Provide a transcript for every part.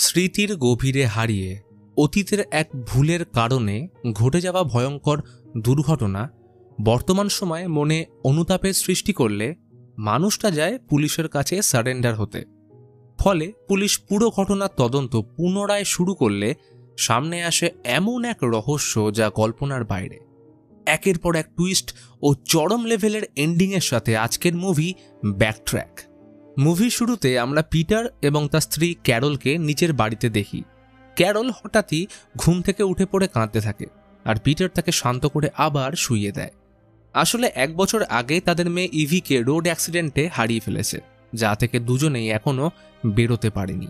স্মৃতির গভীরে হারিয়ে অতীতের এক ভুলের কারণে ঘটে যাওয়া ভয়ঙ্কর দুর্ঘটনা বর্তমান সময়ে মনে অনুতাপের সৃষ্টি করলে মানুষটা যায় পুলিশের কাছে সারেন্ডার হতে। ফলে পুলিশ পুরো ঘটনার তদন্ত পুনরায় শুরু করলে সামনে আসে এমন এক রহস্য যা কল্পনার বাইরে। একের পর এক টুইস্ট ও চরম লেভেলের এন্ডিংয়ের সাথে আজকের মুভি ব্যাকট্র্যাক। মুভি শুরুতে আমরা পিটার এবং তার স্ত্রী ক্যারলকে নিচের বাড়িতে দেখি। ক্যারল হঠাৎই ঘুম থেকে উঠে পড়ে কাঁদতে থাকে আর পিটার তাকে শান্ত করে আবার শুইয়ে দেয়। আসলে 1 বছর আগে তাদের মেয়ে ইভিকে রোড অ্যাক্সিডেন্টে হারিয়ে ফেলেছে, যা থেকে দুজনেই এখনও বেরোতে পারেনি।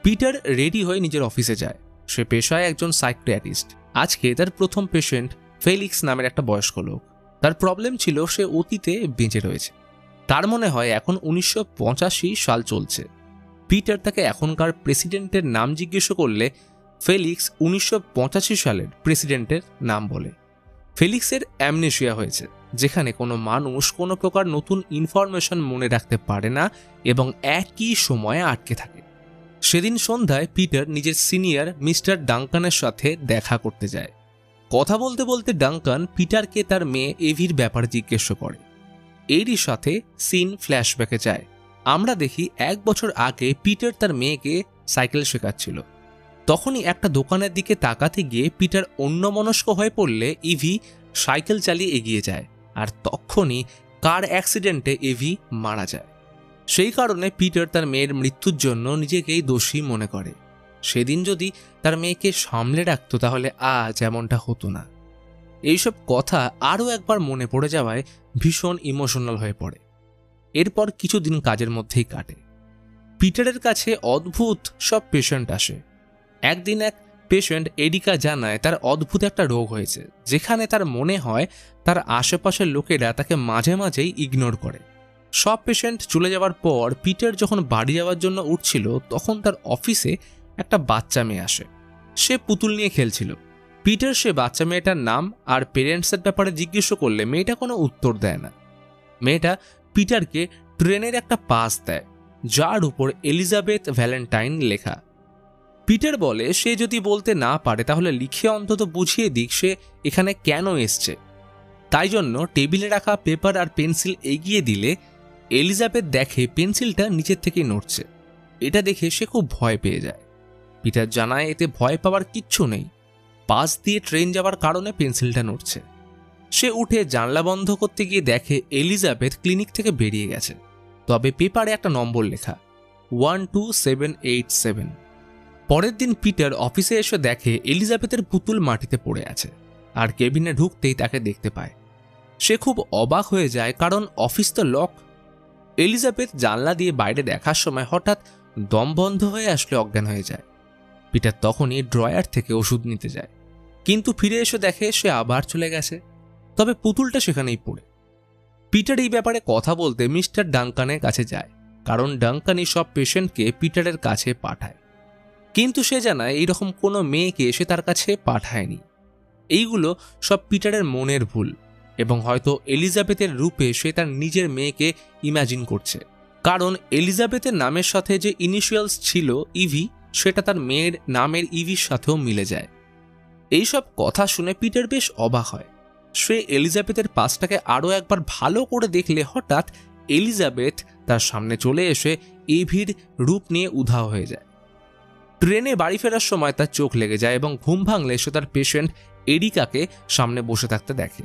পিটার রেডি হয়ে নিজের অফিসে যায়। সে পেশায় একজন সাইকিয়াট্রিস্ট। আজকে তার প্রথম পেশেন্ট ফেলিক্স নামের একটা বয়স্ক লোক। তার প্রবলেম ছিল সে অতীতে বেঁচে রয়েছে। তার মনে হয় এখন 1985 সাল চলছে। পিটার তাকে এখনকার প্রেসিডেন্টের নাম জিজ্ঞেস করলে ফেলিক্স 1985 সালের প্রেসিডেন্টের নাম বলে। ফেলিক্সের অ্যামনেশিয়া হয়েছে, যেখানে কোনো মানুষ কোনো প্রকার নতুন ইনফরমেশন মনে রাখতে পারে না এবং একই সময়ে আটকে থাকে। সেদিন সন্ধ্যায় পিটার নিজের সিনিয়র মিস্টার ডাঙ্কানের সাথে দেখা করতে যায়। কথা বলতে বলতে ডাঙ্কান পিটারকে তার মেয়ে এভির ব্যাপারে জিজ্ঞেস করে। এরই সাথে সিন ফ্ল্যাশব্যাকে যায়। আমরা দেখি 1 বছর আগে পিটার তার মেয়েকে সাইকেল শেখাচ্ছিল। তখনই একটা দোকানের দিকে তাকাতে গিয়ে পিটার অন্যমনস্ক হয়ে পড়লে ইভি সাইকেল চালিয়ে এগিয়ে যায়, আর তখনই কার অ্যাক্সিডেন্টে ইভি মারা যায়। সেই কারণে পিটার তার মেয়ের মৃত্যুর জন্য নিজেকেই দোষী মনে করে। সেদিন যদি তার মেয়েকে সামলে রাখত তাহলে আজ এমনটা হতো না। এইসব কথা আরও একবার মনে পড়ে যাওয়ায় ভীষণ ইমোশনাল হয়ে পড়ে। এরপর কিছুদিন কাজের মধ্যেই কাটে। পিটারের কাছে অদ্ভুত সব পেশেন্ট আসে। একদিন এক পেশেন্ট এরিকা জানায় তার অদ্ভুত একটা রোগ হয়েছে, যেখানে তার মনে হয় তার আশেপাশের লোকেরা তাকে মাঝে মাঝেই ইগনোর করে। সব পেশেন্ট চলে যাওয়ার পর পিটার যখন বাড়ি যাওয়ার জন্য উঠছিল, তখন তার অফিসে একটা বাচ্চা মেয়ে আসে। সে পুতুল নিয়ে খেলছিল। পিটার সে বাচ্চা মেয়েটার নাম আর পেরেন্টসের ব্যাপারে জিজ্ঞেস করলে মেয়েটা কোনো উত্তর দেয় না। মেয়েটা পিটারকে ট্রেনের একটা পাস দেয়, যার উপর এলিজাবেথ ভ্যালেন্টাইন লেখা। পিটার বলে সে যদি বলতে না পারে তাহলে লিখে অন্তত বুঝিয়ে দিক সে এখানে কেন এসছে। তাই জন্য টেবিলে রাখা পেপার আর পেন্সিল এগিয়ে দিলে এলিজাবেথ দেখে পেন্সিলটা নিচের থেকেই নড়ছে। এটা দেখে সে খুব ভয় পেয়ে যায়। পিটার জানায় এতে ভয় পাওয়ার কিচ্ছু নেই, পাশ দিয়ে ট্রেন যাওয়ার কারণে পেন্সিলটা নড়ছে। সে উঠে জানলা বন্ধ করতে গিয়ে দেখে এলিজাবেথ ক্লিনিক থেকে বেরিয়ে গেছে, তবে পেপারে একটা নম্বর লেখা 12787। পরের দিন পিটার অফিসে এসে দেখে এলিজাবেথের পুতুল মাটিতে পড়ে আছে, আর কেবিনে ঢুকতেই তাকে দেখতে পায়। সে খুব অবাক হয়ে যায়, কারণ অফিস তো লক। এলিজাবেথ জানলা দিয়ে বাইরে দেখার সময় হঠাৎ দম বন্ধ হয়ে আসলে অজ্ঞান হয়ে যায়। পিটার তখনই ড্রয়ার থেকে ওষুধ নিতে যায়, কিন্তু ফিরে এসে দেখে সে আবার চলে গেছে, তবে পুতুলটা সেখানেই পড়ে। পিটার এই ব্যাপারে কথা বলতে মিস্টার ডাঙ্কানের কাছে যায়, কারণ ডাঙ্কানই সব পেশেন্টকে পিটারের কাছে পাঠায়। কিন্তু সে জানায় এইরকম কোনো মেয়েকে সে তার কাছে পাঠায়নি। এইগুলো সব পিটারের মনের ভুল, এবং হয়তো এলিজাবেথের রূপে সে তার নিজের মেয়েকে ইমাজিন করছে, কারণ এলিজাবেথের নামের সাথে যে ইনিশিয়ালস ছিল ইভি, সেটা তার মেয়ের নামের ইভির সাথেও মিলে যায়। এইসব কথা শুনে পিটার বেশ অবাক হয়। সে এলিজাবেথের পাশটাকে আরও একবার ভালো করে দেখলে হঠাৎ এলিজাবেথ তার সামনে চলে এসে ইভির রূপ নিয়ে উধাও হয়ে যায়। ট্রেনে বাড়ি ফেরার সময় তার চোখ লেগে যায় এবং ঘুম ভাঙলে সে তার পেশেন্ট এরিকাকে সামনে বসে থাকতে দেখে।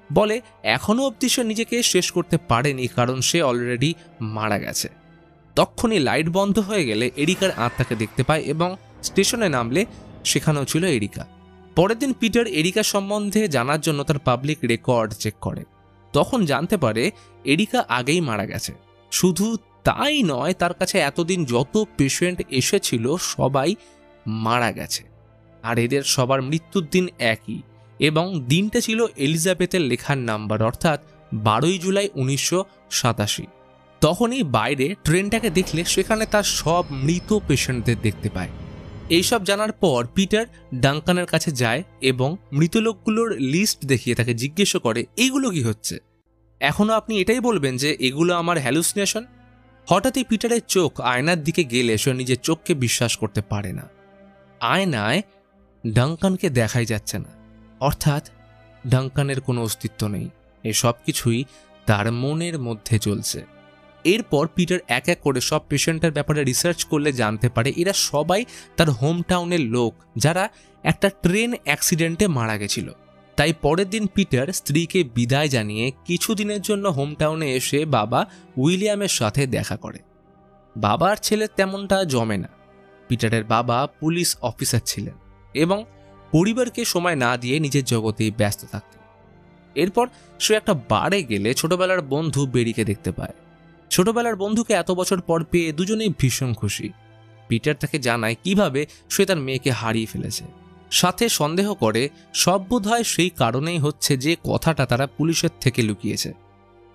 বলে এখনও অবধি সে নিজেকে শেষ করতে পারেনি, কারণ সে অলরেডি মারা গেছে। তক্ষুনি লাইট বন্ধ হয়ে গেলে এরিকার আত্মাকে দেখতে পায় এবং স্টেশনে নামলে সেখানেও ছিল এরিকা। পরের দিন পিটার এরিকা সম্বন্ধে জানার জন্য তার পাবলিক রেকর্ড চেক করে। তখন জানতে পারে এরিকা আগেই মারা গেছে। শুধু তাই নয়, তার কাছে এতদিন যত পেশেন্ট এসেছিল সবাই মারা গেছে, আর এদের সবার মৃত্যুর দিন একই, এবং দিনটা ছিল এলিজাবেথের লেখার নাম্বার, অর্থাৎ 12 জুলাই 1987। তখনই বাইরে ট্রেনটাকে দেখলে সেখানে তার সব মৃত পেশেন্টদের দেখতে পায়। এইসব জানার পর পিটার ডাঙ্কানের কাছে যায় এবং মৃত লোকগুলোর লিস্ট দেখিয়ে তাকে জিজ্ঞেস করে এইগুলো কি হচ্ছে। এখনও আপনি এটাই বলবেন যে এগুলো আমার হ্যালুসিনেশন? হঠাৎই পিটারের চোখ আয়নার দিকে গেলে সে নিজের চোখকে বিশ্বাস করতে পারে না। আয়নায় ডাঙ্কানকে দেখাই যাচ্ছে না, অর্থাৎ ডাঙ্কানের কোনো অস্তিত্ব নেই। এসব কিছুই তার মনের মধ্যে চলছে। এরপর পিটার এক এক করে সব পেশেন্টের ব্যাপারে রিসার্চ করলে জানতে পারে এরা সবাই তার হোম টাউনের লোক, যারা একটা ট্রেন অ্যাক্সিডেন্টে মারা গেছিল। তাই পরের দিন পিটার স্ত্রীকে বিদায় জানিয়ে কিছুদিনের জন্য হোম টাউনে এসে বাবা উইলিয়ামের সাথে দেখা করে। বাবার ছেলের তেমনটা জমে না। পিটারের বাবা পুলিশ অফিসার ছিলেন এবং পরিবারকে সময় না দিয়ে নিজের জগতেই ব্যস্ত থাকতেন। এরপর সে একটা বারে গেলে ছোটবেলার বন্ধু বেরিকে দেখতে পায়। ছোটবেলার বন্ধুকে এত বছর পর পেয়ে দুজনেই ভীষণ খুশি। পিটার তাকে জানায় কিভাবে সে তার মেয়েকে হারিয়ে ফেলেছে, সাথে সন্দেহ করে সব বোধহয় সেই কারণেই হচ্ছে যে কথাটা তারা পুলিশের থেকে লুকিয়েছে।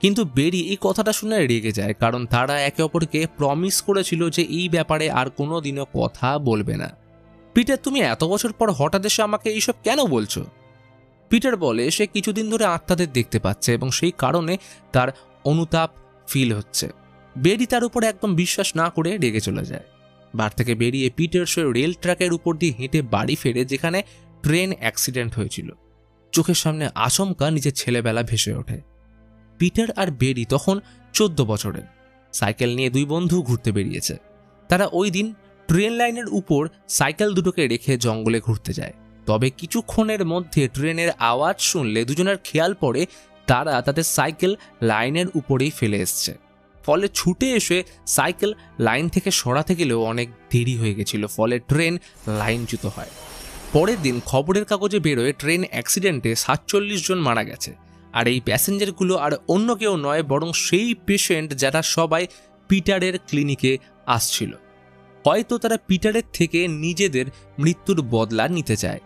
কিন্তু বেরি এই কথাটা শুনে রেগে যায়, কারণ তারা একে অপরকে প্রমিস করেছিল যে এই ব্যাপারে আর কোনো দিনও কথা বলবে না। পিটার, তুমি এত বছর পর হঠাৎ এসে আমাকে এইসব কেন বলছো? পিটার বলে সে কিছুদিন ধরে আত্মাদের দেখতে পাচ্ছে এবং সেই কারণে তার অনুতাপ ফিল হচ্ছে। বেরি তার উপরে একদম বিশ্বাস না করে রেগে চলে যায়। বার থেকে বেরিয়ে পিটার সে রেল ট্র্যাকের উপর দিয়ে হেঁটে বাড়ি ফেরে যেখানে ট্রেন অ্যাক্সিডেন্ট হয়েছিল। চোখের সামনে আচমকা নিজের ছেলেবেলা ভেসে ওঠে। পিটার আর বেরি তখন 14 বছরের। সাইকেল নিয়ে দুই বন্ধু ঘুরতে বেরিয়েছে। তারা ওই দিন ট্রেন লাইনের উপর সাইকেল দুটোকে রেখে জঙ্গলে ঘুরতে যায়। তবে কিছুক্ষণের মধ্যে ট্রেনের আওয়াজ শুনলে দুজনের খেয়াল পড়ে তারা তাদের সাইকেল লাইনের উপরেই ফেলে এসছে। ফলে ছুটে এসে সাইকেল লাইন থেকে সরাতে গেলেও অনেক দেরি হয়ে গেছিল, ফলে ট্রেন লাইনচ্যুত হয়। পরের দিন খবরের কাগজে বেরোয় ট্রেন অ্যাক্সিডেন্টে 47 জন মারা গেছে। আর এই প্যাসেঞ্জারগুলো আর অন্য কেউ নয়, বরং সেই পেশেন্ট যারা সবাই পিটারের ক্লিনিকে আসছিল। হয়তো তারা পিটারের থেকে নিজেদের মৃত্যুর বদলা নিতে চায়।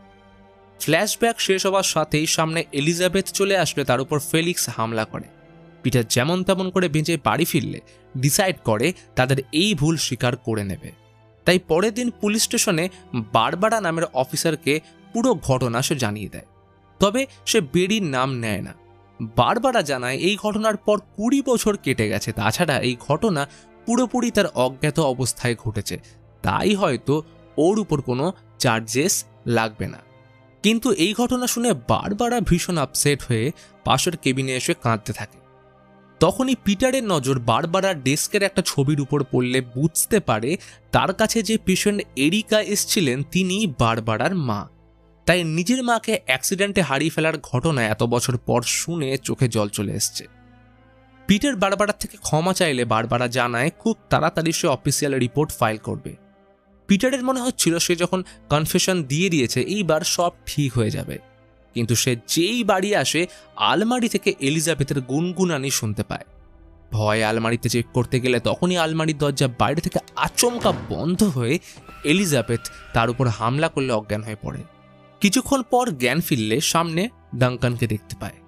ফ্ল্যাশব্যাক শেষ হওয়ার সাথেই সামনে এলিজাবেথ চলে আসলে তার উপর ফেলিক্স হামলা করে। পিটার যেমন তেমন করে বেঁচে বাড়ি ফিরলে ডিসাইড করে তাদের এই ভুল স্বীকার করে নেবে। তাই পরের দিন পুলিশ স্টেশনে বারবারা নামের অফিসারকে পুরো ঘটনা সে জানিয়ে দেয়। তবে সে বেরির নাম নেয় না। বারবারা জানায় এই ঘটনার পর 20 বছর কেটে গেছে, তাছাড়া এই ঘটনা পুরোপুরি তার অজ্ঞাত অবস্থায় ঘটেছে, তাই হয়তো ওর উপর কোনো চার্জেস লাগবে না। কিন্তু এই ঘটনা শুনে বারবারা ভীষণ আপসেট হয়ে পাশের কেবিনে এসে কাঁদতে থাকে। তখনই পিটারের নজর বারবারার ডেস্কের একটা ছবির উপর পড়লে বুঝতে পারে তার কাছে যে পেশেন্ট এরিকা এসেছিলেন তিনি বারবারার মা। তাই নিজের মাকে অ্যাক্সিডেন্টে হারিয়ে ফেলার ঘটনা এত বছর পর শুনে চোখে জল চলে এসছে। পিটার বারবারার থেকে ক্ষমা চাইলে বারবারা জানায় খুব তাড়াতাড়ি সে অফিসিয়াল রিপোর্ট ফাইল করবে। পিটারের মনে হচ্ছিল সে যখন কনফেশন দিয়ে দিয়েছে এইবার সব ঠিক হয়ে যাবে। কিন্তু সে যেই বাড়ি আসে আলমারি থেকে এলিজাবেথের গুনগুনানি শুনতে পায়। ভয়ে আলমারিতে চেক করতে গেলে তখনই আলমারির দরজা বাইরে থেকে আচমকা বন্ধ হয়ে এলিজাবেথ তার উপর হামলা করলে অজ্ঞান হয়ে পড়ে। কিছুক্ষণ পর জ্ঞান ফিরলে সামনে ডাঙ্কানকে দেখতে পায়।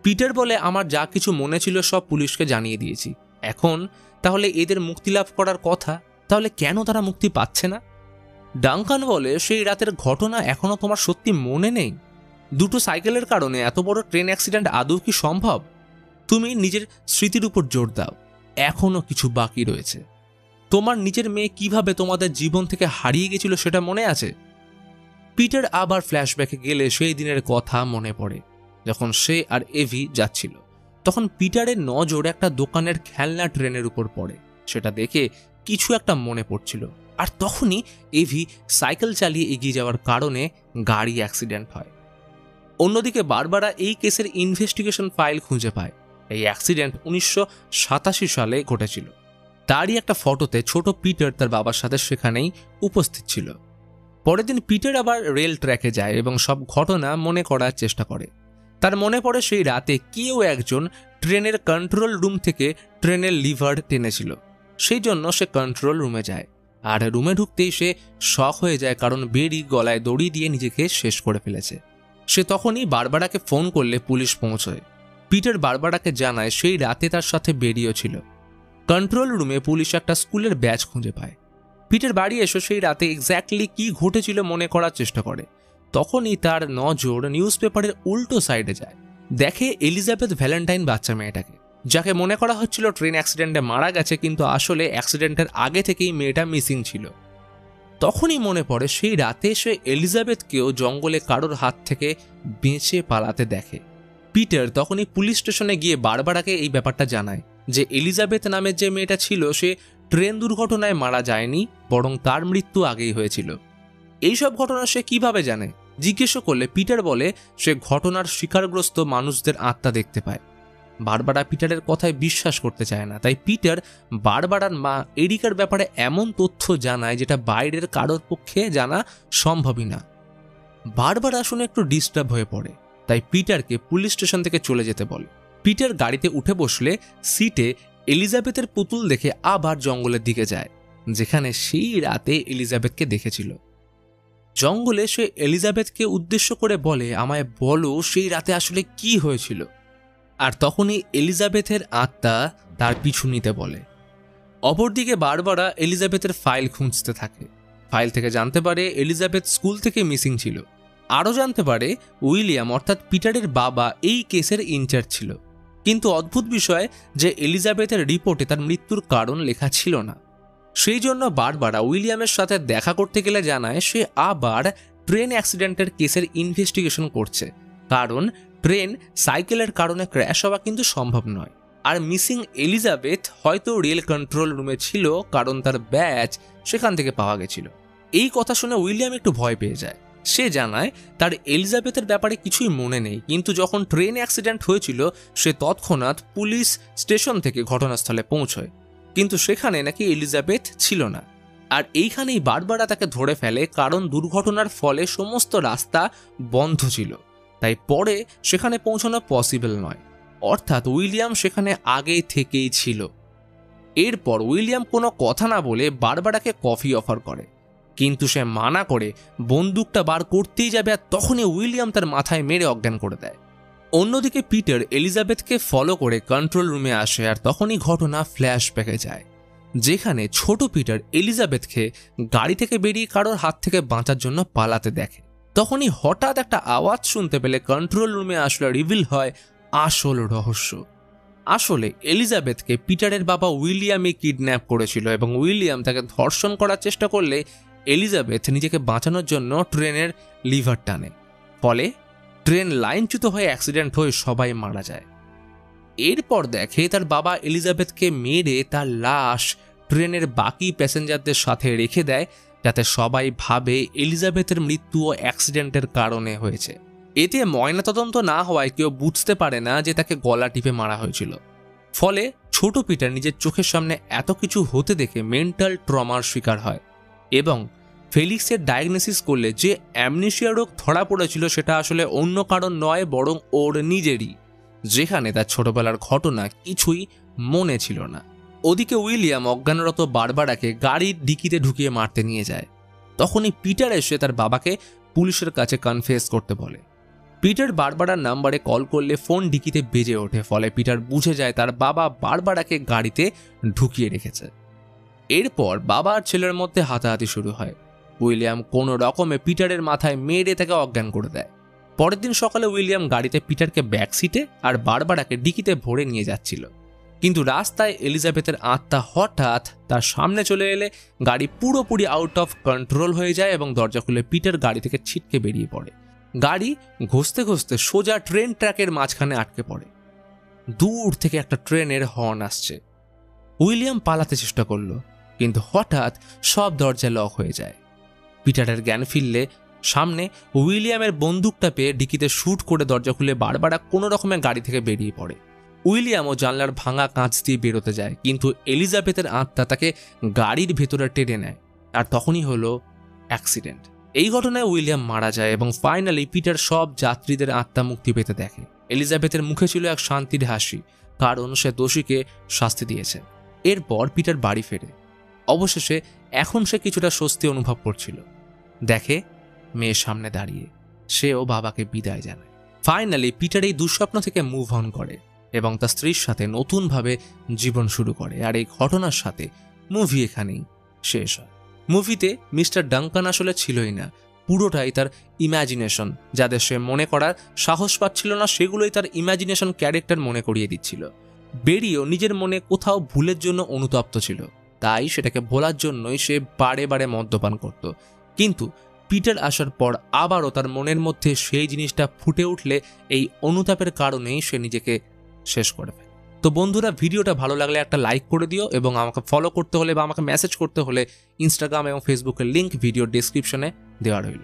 পিটার বলে আমার যা কিছু মনে ছিল সব পুলিশকে জানিয়ে দিয়েছি, এখন তাহলে এদের মুক্তি লাভ করার কথা, তাহলে কেন তারা মুক্তি পাচ্ছে না? ডাঙ্কান বলে সেই রাতের ঘটনা এখনো তোমার সত্যি মনে নেই? দুটো সাইকেলের কারণে এত বড় ট্রেন অ্যাক্সিডেন্ট আদৌ কি সম্ভব? তুমি নিজের স্মৃতির উপর জোর দাও, এখনো কিছু বাকি রয়েছে। তোমার নিজের মেয়ে কিভাবে তোমাদের জীবন থেকে হারিয়ে গেছিল সেটা মনে আছে? পিটার আবার ফ্ল্যাশব্যাকে গেলে সেই দিনের কথা মনে পড়ে। যখন সে আর এভি যাচ্ছিল তখন পিটারের নজর একটা দোকানের খেলনা ট্রেনের উপর পড়ে। সেটা দেখে কিছু একটা মনে পড়ছিল, আর তখনই এভি সাইকেল চালিয়ে এগিয়ে যাওয়ার কারণে গাড়ি অ্যাক্সিডেন্ট হয়। অন্যদিকে বারবারা এই কেসের ইনভেস্টিগেশন ফাইল খুঁজে পায়। এই অ্যাক্সিডেন্ট 1987 সালে ঘটেছিল। তারই একটা ফটোতে ছোট পিটার তার বাবার সাথে সেখানেই উপস্থিত ছিল। পরের দিন পিটার আবার রেল ট্র্যাকে যায় এবং সব ঘটনা মনে করার চেষ্টা করে। তার মনে পড়ে সেই রাতে কেউ একজন ট্রেনের কন্ট্রোল রুম থেকে ট্রেনের লিভার টেনেছিল। সেই জন্য সে কন্ট্রোল রুমে যায়, আর রুমে ঢুকতেই সে শক হয়ে যায়, কারণ বেরি গলায় দড়ি দিয়ে নিজেকে শেষ করে ফেলেছে। সে তখনই বারবারাকে ফোন করলে পুলিশ পৌঁছয়। পিটার বারবারাকে জানায় সেই রাতে তার সাথে বেরিও ছিল। কন্ট্রোল রুমে পুলিশ একটা স্কুলের ব্যাচ খুঁজে পায়। পিটার বাড়ি এসে সেই রাতে এক্স্যাক্টলি কি ঘটেছিল মনে করার চেষ্টা করে। তখনই তার নজর নিউজ পেপারের উল্টো সাইডে যায়। দেখে এলিজাবেথ ভ্যালেন্টাইন বাচ্চা মেয়েটাকে। যাকে মনে করা হচ্ছিল ট্রেন অ্যাক্সিডেন্টে মারা গেছে, কিন্তু আসলে অ্যাক্সিডেন্টের আগে থেকেই মেয়েটা মিসিং ছিল। তখনই মনে পড়ে সেই রাতে সে এলিজাবেথকেও জঙ্গলে কারোর হাত থেকে বেঁচে পালাতে দেখে। পিটার তখনই পুলিশ স্টেশনে গিয়ে বারবারাকে এই ব্যাপারটা জানায় যে এলিজাবেথ নামের যে মেয়েটা ছিল সে ট্রেন দুর্ঘটনায় মারা যায়নি, বরং তার মৃত্যু আগেই হয়েছিল। এইসব ঘটনা সে কিভাবে জানে জিজ্ঞেস করলে পিটার বলে সে ঘটনার শিকারগ্রস্ত মানুষদের আত্মা দেখতে পায়। বারবারা পিটারের কথায় বিশ্বাস করতে চায় না, তাই পিটার বারবারার মা এরিকার ব্যাপারে এমন তথ্য জানায় যেটা বাইরের কারোর পক্ষে জানা সম্ভবই না। বারবারা শুনে একটু ডিস্টার্ব হয়ে পড়ে, তাই পিটারকে পুলিশ স্টেশন থেকে চলে যেতে বলে। পিটার গাড়িতে উঠে বসলে সিটে এলিজাবেথের পুতুল দেখে আবার জঙ্গলের দিকে যায়, যেখানে সেই রাতে এলিজাবেথকে দেখেছিল। জঙ্গলে সে এলিজাবেথকে উদ্দেশ্য করে বলে, আমায় বলো সেই রাতে আসলে কি হয়েছিল। আর তখনই এলিজাবেথের আত্মা তার পিছু নিতে বলে। অপরদিকে বারবারা এলিজাবেথের ফাইল খুঁজতে থাকে। ফাইল থেকে জানতে পারে এলিজাবেথ স্কুল থেকে মিসিং ছিল। আরও জানতে পারে উইলিয়াম অর্থাৎ পিটারের বাবা এই কেসের ইনচার্জ ছিল। কিন্তু অদ্ভুত বিষয় যে এলিজাবেথের রিপোর্টে তার মৃত্যুর কারণ লেখা ছিল না। সেই জন্য বারবারা উইলিয়ামের সাথে দেখা করতে গেলে জানায় সে আবার ট্রেন অ্যাক্সিডেন্টের কেসের ইনভেস্টিগেশন করছে, কারণ ট্রেন সাইকেলের কারণে ক্র্যাশ হওয়া কিন্তু সম্ভব নয়। আর মিসিং এলিজাবেথ হয়তো রেল কন্ট্রোল রুমে ছিল, কারণ তার ব্যাজ সেখান থেকে পাওয়া গেছিল। এই কথা শুনে উইলিয়াম একটু ভয় পেয়ে যায়। সে জানায় তার এলিজাবেথের ব্যাপারে কিছুই মনে নেই, কিন্তু যখন ট্রেন অ্যাক্সিডেন্ট হয়েছিল সে তৎক্ষণাৎ পুলিশ স্টেশন থেকে ঘটনাস্থলে পৌঁছয়, কিন্তু সেখানে নাকি এলিজাবেথ ছিল না। আর এইখানেই বারবারা তাকে ধরে ফেলে, কারণ দুর্ঘটনার ফলে সমস্ত রাস্তা বন্ধ ছিল, তাই পরে সেখানে পৌঁছানো পসিবল নয়। অর্থাৎ উইলিয়াম সেখানে আগে থেকেই ছিল। এরপর উইলিয়াম কোনো কথা না বলে বারবারাকে কফি অফার করে, কিন্তু সে মানা করে বন্দুকটা বার করতেই যাবে, আর তখনই উইলিয়াম তার মাথায় মেরে অজ্ঞান করে দেয়। অন্যদিকে পিটার এলিজাবেথকে ফলো করে কন্ট্রোল রুমে আসে, আর তখনই ঘটনা ফ্ল্যাশব্যাকে যায়, যেখানে ছোট পিটার এলিজাবেথকে গাড়ি থেকে বেরিয়ে কারোর হাত থেকে বাঁচার জন্য পালাতে দেখে। তখনই হঠাৎ একটা আওয়াজ শুনতে পেলে কন্ট্রোল রুমে আসলে রিভিল হয় আসল রহস্য। আসলে এলিজাবেথকে পিটারের বাবা উইলিয়ামই কিডন্যাপ করেছিল, এবং উইলিয়াম তাকে ধর্ষণ করার চেষ্টা করলে এলিজাবেথ নিজেকে বাঁচানোর জন্য ট্রেনের লিভার টানে, ফলে ট্রেন লাইনচ্যুত হয়ে অ্যাক্সিডেন্ট হয়ে সবাই মারা যায়। এরপর দেখে তার বাবা এলিজাবেথকে মেরে তার লাশ ট্রেনের বাকি প্যাসেঞ্জারদের সাথে রেখে দেয়, যাতে সবাই ভাবে এলিজাবেথের মৃত্যু ও অ্যাক্সিডেন্টের কারণে হয়েছে। এতে ময়নাতদন্ত না হওয়ায় কেউ বুঝতে পারে না যে তাকে গলা টিপে মারা হয়েছিল। ফলে ছোট পিটার নিজের চোখের সামনে এত কিছু হতে দেখে মেন্টাল ট্রমার শিকার হয়, এবং ফেলিক্সের ডায়াগনোসিস করলে যে অ্যামনেশিয়া রোগ ধরা পড়েছিল সেটা আসলে অন্য কারণ নয়, বরং ওর নিজেরই, যেখানে তার ছোটবেলার ঘটনা কিছুই মনে ছিল না। ওদিকে উইলিয়াম অজ্ঞানরত বারবারাকে গাড়ির ডিকিতে ঢুকিয়ে মারতে নিয়ে যায়। তখনই পিটার এসে তার বাবাকে পুলিশের কাছে কনফেস করতে বলে। পিটার বারবারার নাম্বারে কল করলে ফোন ডিকিতে বেজে ওঠে, ফলে পিটার বুঝে যায় তার বাবা বারবারাকে গাড়িতে ঢুকিয়ে রেখেছে। এরপর বাবা আর ছেলের মধ্যে হাতাহাতি শুরু হয়। উইলিয়াম কোনো রকমে পিটারের মাথায় মেরে তাকে অজ্ঞান করে দেয়। পরের দিন সকালে উইলিয়াম গাড়িতে পিটারকে ব্যাক সিটে আর বারবারাকে ডিকিতে ভরে নিয়ে যাচ্ছিল, কিন্তু রাস্তায় এলিজাবেথের আত্মা হঠাৎ তার সামনে চলে এলে গাড়ি পুরোপুরি আউট অফ কন্ট্রোল হয়ে যায়, এবং দরজা খুলে পিটার গাড়ি থেকে ছিটকে বেরিয়ে পড়ে। গাড়ি ঘষতে ঘষতে সোজা ট্রেন ট্র্যাকের মাঝখানে আটকে পড়ে। দূর থেকে একটা ট্রেনের হর্ন আসছে। উইলিয়াম পালাতে চেষ্টা করলো, কিন্তু হঠাৎ সব দরজা লক হয়ে যায়। পিটারের জ্ঞান ফিরলে সামনে উইলিয়ামের বন্দুকটা পেয়ে ডিকিতে শুট করে দরজা খুলে বারবারা কোনো রকমের গাড়ি থেকে বেরিয়ে পড়ে। উইলিয়ামও জানলার ভাঙা কাঁচ দিয়ে বেরোতে যায়, কিন্তু এলিজাবেথের আত্মা তাকে গাড়ির ভেতরে টেনে নেয়, আর তখনই হলো অ্যাক্সিডেন্ট। এই ঘটনায় উইলিয়াম মারা যায়, এবং ফাইনালি পিটার সব যাত্রীদের আত্মা মুক্তি পেতে দেখে। এলিজাবেথের মুখে ছিল এক শান্তির হাসি, কারণ সে দোষীকে শাস্তি দিয়েছে। এরপর পিটার বাড়ি ফেরে। অবশেষে এখন সে কিছুটা স্বস্তি অনুভব করছিল। দেখে মেয়ের সামনে দাঁড়িয়ে, সেও বাবাকে বিদায় জানায়। ফাইনালি পিটার এই দুঃস্বপ্ন থেকে মুভ অন করে এবং তার স্ত্রীর সাথে নতুনভাবে জীবন শুরু করে। আর এই ঘটনার সাথে মুভি এখানেই শেষ হয়। মুভিতে মিস্টার ডাঙ্কান আসলে ছিলই না, পুরোটাই তার ইম্যাজিনেশন। যাদের সে মনে করার সাহস পাচ্ছিল না, সেগুলোই তার ইম্যাজিনেশন ক্যারেক্টার মনে করিয়ে দিচ্ছিল। বেরিয়েও নিজের মনে কোথাও ভুলের জন্য অনুতপ্ত ছিল, তাই সেটাকে ভোলার জন্যই সে বারে বারে মদ্যপান করত। কিন্তু পিটার আসার পর আবারও তার মনের মধ্যে সেই জিনিসটা ফুটে উঠলে এই অনুতাপের কারণেই সে নিজেকে শেষ করে ফেলে। তো বন্ধুরা, ভিডিওটা ভালো লাগলে একটা লাইক করে দিও, এবং আমাকে ফলো করতে হলে বা আমাকে মেসেজ করতে হলে ইনস্টাগ্রাম এবং ফেসবুকের লিঙ্ক ভিডিও ডেসক্রিপশনে দেওয়া রইল।